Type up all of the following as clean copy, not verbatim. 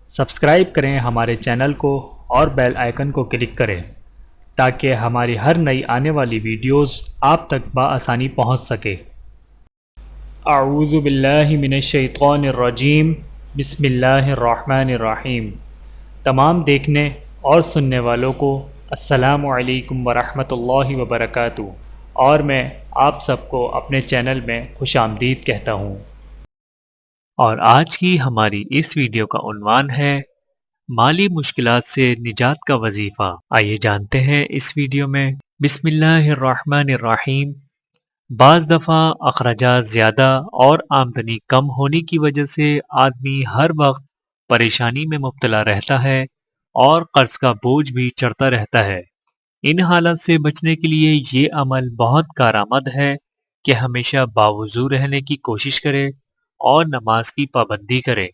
Subscribe کریں ہمارے channel کو اور بیل آئیکن کو کلک کریں تاکہ ہماری ہر نئی آنے والی ویڈیوز آپ تک بآسانی پہنچ سکے۔ اعوذ باللہ من الشیطان الرجیم، بسم اللہ الرحمن الرحیم۔ تمام دیکھنے اور سننے والوں کو السلام علیکم ورحمۃ اللہ وبرکاتہ، اور میں آپ سب کو اپنے چینل میں خوش آمدید کہتا ہوں۔ اور آج کی ہماری اس ویڈیو کا عنوان ہے مالی مشکلات سے نجات کا وظیفہ۔ آئیے جانتے ہیں اس ویڈیو میں۔ بسم اللہ الرحمن الرحیم۔ بعض دفعہ اخراجات زیادہ اور آمدنی کم ہونے کی وجہ سے آدمی ہر وقت پریشانی میں مبتلا رہتا ہے اور قرض کا بوجھ بھی چڑھتا رہتا ہے۔ ان حالات سے بچنے کے لیے یہ عمل بہت کارآمد ہے کہ ہمیشہ باوضو رہنے کی کوشش کرے اور نماز کی پابندی کرے۔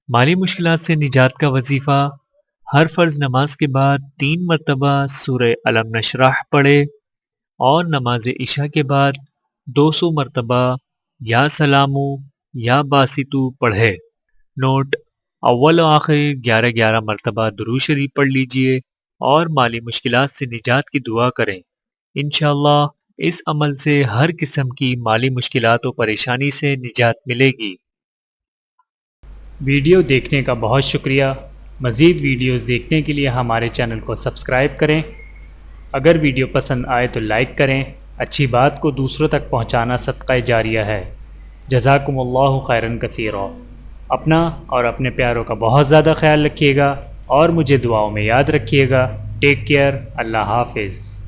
مالی مشکلات سے نجات کا وظیفہ: ہر فرض نماز کے بعد 3 مرتبہ سورہ الم نشرح پڑھے اور نماز عشاء کے بعد 200 مرتبہ یا سلامو یا باسطو پڑھے۔ نوٹ: اول و آخر 11 مرتبہ درود شریف پڑھ لیجئے اور مالی مشکلات سے نجات کی دعا کریں۔ انشاءاللہ اس عمل سے ہر قسم کی مالی مشکلات و پریشانی سے نجات ملے گی۔ ویڈیو دیکھنے کا بہت شکریہ۔ مزید ویڈیوز دیکھنے کے لیے ہمارے چینل کو سبسکرائب کریں۔ اگر ویڈیو پسند آئے تو لائک کریں۔ اچھی بات کو دوسروں تک پہنچانا صدقہ جاریہ ہے۔ جزاکم اللہ خیرا کثیرا۔ اپنا اور اپنے پیاروں کا بہت زیادہ خیال رکھیے گا اور مجھے دعاؤں میں یاد رکھیے گا۔ Take care. اللہ حافظ۔